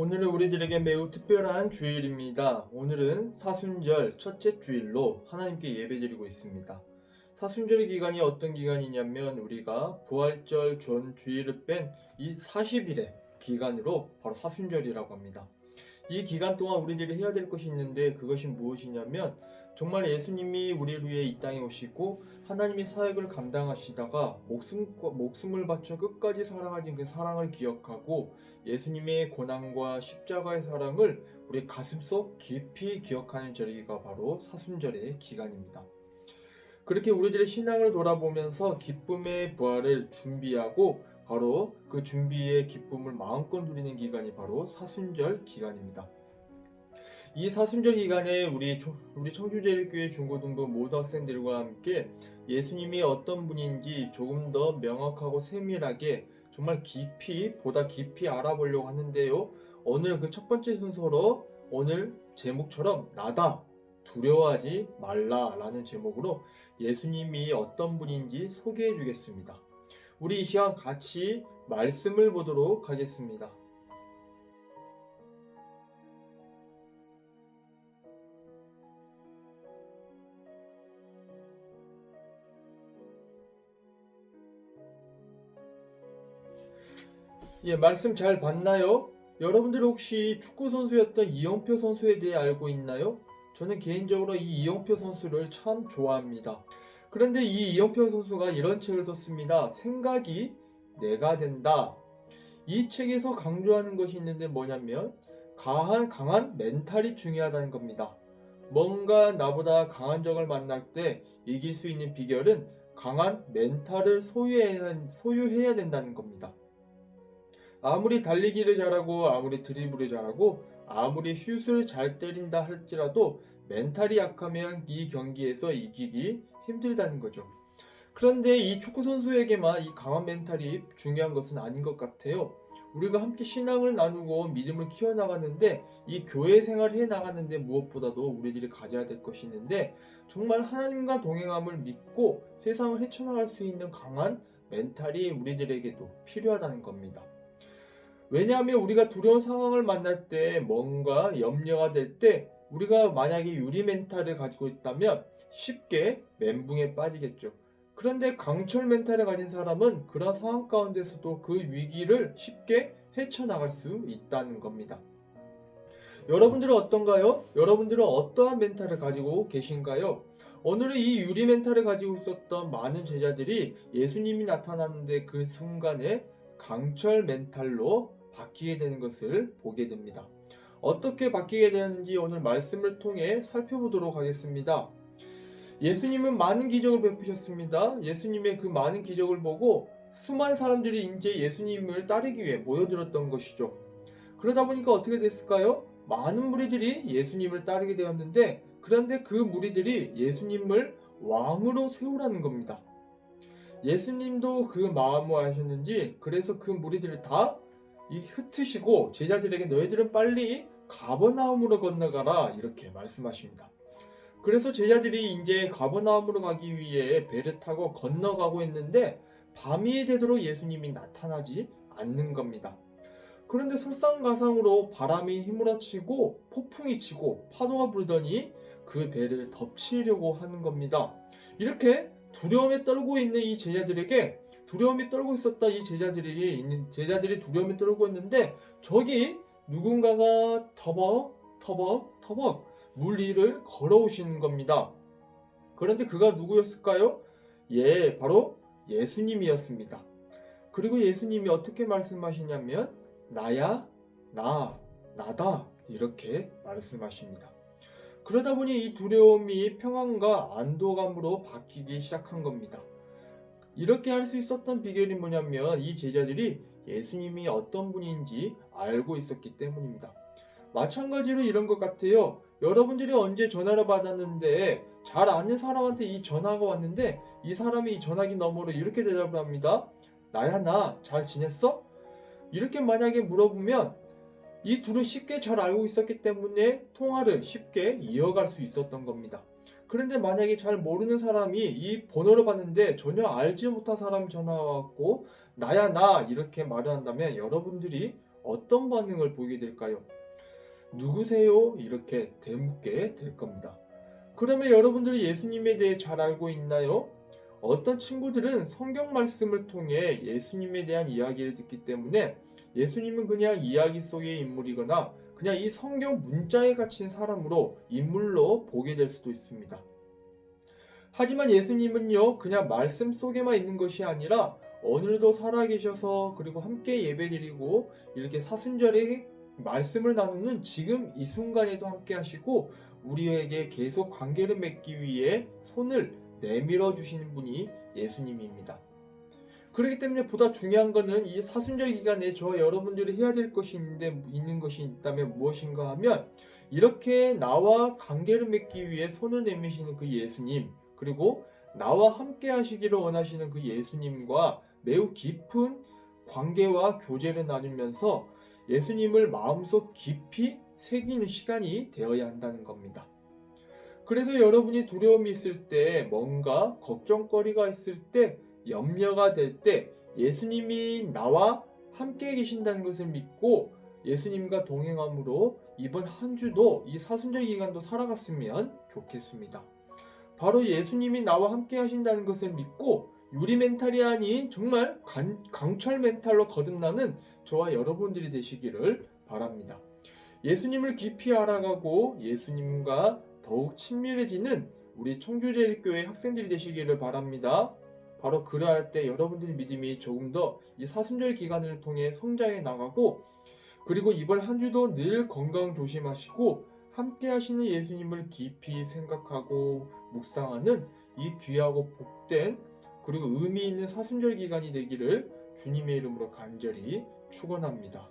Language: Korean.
오늘은 우리들에게 매우 특별한 주일입니다. 오늘은 사순절 첫째 주일로 하나님께 예배드리고 있습니다. 사순절의 기간이 어떤 기간이냐면 우리가 부활절 전 주일을 뺀 이 40일의 기간으로 바로 사순절이라고 합니다. 이 기간 동안 우리들이 해야 될 것이 있는데 그것이 무엇이냐면 정말 예수님이 우리를 위해 이 땅에 오시고 하나님의 사역을 감당하시다가 목숨을 바쳐 끝까지 사랑하신 그 사랑을 기억하고 예수님의 고난과 십자가의 사랑을 우리 가슴속 깊이 기억하는 절기가 바로 사순절의 기간입니다. 그렇게 우리들의 신앙을 돌아보면서 기쁨의 부활을 준비하고 바로 그 준비의 기쁨을 마음껏 누리는 기간이 바로 사순절 기간입니다. 이 사순절 기간에 우리 청주제일교회 중고등부 모든 학생들과 함께 예수님이 어떤 분인지 조금 더 명확하고 세밀하게 정말 보다 깊이 알아보려고 하는데요. 오늘 그 첫 번째 순서로 오늘 제목처럼 나다 두려워하지 말라라는 제목으로 예수님이 어떤 분인지 소개해 주겠습니다. 우리 이 시간 같이 말씀을 보도록 하겠습니다. 말씀 잘 봤나요? 여러분들 혹시 축구 선수였던 이영표 선수에 대해 알고 있나요? 저는 개인적으로 이 이영표 선수를 참 좋아합니다. 그런데 이 이영표 선수가 이런 책을 썼습니다. 생각이 내가 된다. 이 책에서 강조하는 것이 있는데 뭐냐면 강한 멘탈이 중요하다는 겁니다. 뭔가 나보다 강한 적을 만날 때 이길 수 있는 비결은 강한 멘탈을 소유해야 된다는 겁니다. 아무리 달리기를 잘하고 아무리 드리블을 잘하고 아무리 슛을 잘 때린다 할지라도 멘탈이 약하면 이 경기에서 이기기 힘들다는 거죠. 그런데 이 축구 선수에게만 이 강한 멘탈이 중요한 것은 아닌 것 같아요. 우리가 함께 신앙을 나누고 믿음을 키워나가는데 이 교회 생활을 해나가는데 무엇보다도 우리들이 가져야 될 것이 있는데 정말 하나님과 동행함을 믿고 세상을 헤쳐나갈 수 있는 강한 멘탈이 우리들에게도 필요하다는 겁니다. 왜냐하면 우리가 두려운 상황을 만날 때 뭔가 염려가 될 때 우리가 만약에 유리 멘탈을 가지고 있다면 쉽게 멘붕에 빠지겠죠. 그런데 강철 멘탈을 가진 사람은 그런 상황 가운데서도 그 위기를 쉽게 헤쳐나갈 수 있다는 겁니다. 여러분들은 어떤가요? 여러분들은 어떠한 멘탈을 가지고 계신가요? 오늘은 이 유리 멘탈을 가지고 있었던 많은 제자들이 예수님이 나타났는데 그 순간에 강철 멘탈로 바뀌게 되는 것을 보게 됩니다. 어떻게 바뀌게 되는지 오늘 말씀을 통해 살펴보도록 하겠습니다. 예수님은 많은 기적을 베푸셨습니다. 예수님의 그 많은 기적을 보고 수많은 사람들이 이제 예수님을 따르기 위해 모여들었던 것이죠. 그러다 보니까 어떻게 됐을까요? 많은 무리들이 예수님을 따르게 되었는데 그런데 그 무리들이 예수님을 왕으로 세우라는 겁니다. 예수님도 그 마음을 아셨는지 그래서 그 무리들을 다 흩으시고 제자들에게 너희들은 빨리 가버나움으로 건너가라 이렇게 말씀하십니다. 그래서 제자들이 이제 가버나움으로 가기 위해 배를 타고 건너가고 있는데 밤이 되도록 예수님이 나타나지 않는 겁니다. 그런데 설상가상으로 바람이 휘몰아치고 폭풍이 치고 파도가 불더니 그 배를 덮치려고 하는 겁니다. 이렇게 두려움에 떨고 있는 이 제자들에게 두려움에 떨고 있었다 이 제자들이 두려움에 떨고 있는데 저기 누군가가 터벅터벅터벅 물 위를 걸어오시는 겁니다. 그런데 그가 누구였을까요? 바로 예수님이었습니다. 그리고 예수님이 어떻게 말씀하시냐면 나야 나다 이렇게 말씀하십니다. 그러다 보니 이 두려움이 평안과 안도감으로 바뀌기 시작한 겁니다. 이렇게 할 수 있었던 비결이 뭐냐면 이 제자들이 예수님이 어떤 분인지 알고 있었기 때문입니다. 마찬가지로 이런 것 같아요. 여러분들이 언제 전화를 받았는데 잘 아는 사람한테 이 전화가 왔는데 이 사람이 이 전화기 너머로 이렇게 대답을 합니다. 나야 나 잘 지냈어? 이렇게 만약에 물어보면 이 둘은 쉽게 잘 알고 있었기 때문에 통화를 쉽게 이어갈 수 있었던 겁니다. 그런데 만약에 잘 모르는 사람이 이 번호를 받는데 전혀 알지 못한 사람이 전화가 왔고 나야 나 이렇게 말을 한다면 여러분들이 어떤 반응을 보이게 될까요? 누구세요? 이렇게 되묻게 될 겁니다. 그러면 여러분들이 예수님에 대해 잘 알고 있나요? 어떤 친구들은 성경 말씀을 통해 예수님에 대한 이야기를 듣기 때문에 예수님은 그냥 이야기 속의 인물이거나 그냥 이 성경 문자에 갇힌 사람으로 인물로 보게 될 수도 있습니다. 하지만 예수님은요, 그냥 말씀 속에만 있는 것이 아니라 오늘도 살아계셔서 그리고 함께 예배드리고 이렇게 사순절에 말씀을 나누는 지금 이 순간에도 함께 하시고 우리에게 계속 관계를 맺기 위해 손을 내밀어 주시는 분이 예수님입니다. 그렇기 때문에 보다 중요한 것은 이 사순절 기간에 저와 여러분들이 해야 될 것이 있는 것이 있다면 무엇인가 하면 이렇게 나와 관계를 맺기 위해 손을 내미시는 그 예수님, 그리고 나와 함께 하시기를 원하시는 그 예수님과 매우 깊은 관계와 교제를 나누면서 예수님을 마음속 깊이 새기는 시간이 되어야 한다는 겁니다. 그래서 여러분이 두려움이 있을 때, 뭔가 걱정거리가 있을 때, 염려가 될 때 예수님이 나와 함께 계신다는 것을 믿고 예수님과 동행함으로 이번 한 주도 이 사순절 기간도 살아갔으면 좋겠습니다. 바로 예수님이 나와 함께 하신다는 것을 믿고 유리 멘탈이 아닌 정말 강철 멘탈로 거듭나는 저와 여러분들이 되시기를 바랍니다. 예수님을 깊이 알아가고 예수님과 더욱 친밀해지는 우리 청주제일교회 학생들이 되시기를 바랍니다. 바로 그러할 때 여러분들의 믿음이 조금 더 이 사순절 기간을 통해 성장해 나가고 그리고 이번 한 주도 늘 건강 조심하시고 함께 하시는 예수님을 깊이 생각하고 묵상하는 이 귀하고 복된 그리고 의미 있는 사순절 기간이 되기를 주님의 이름으로 간절히 축원합니다.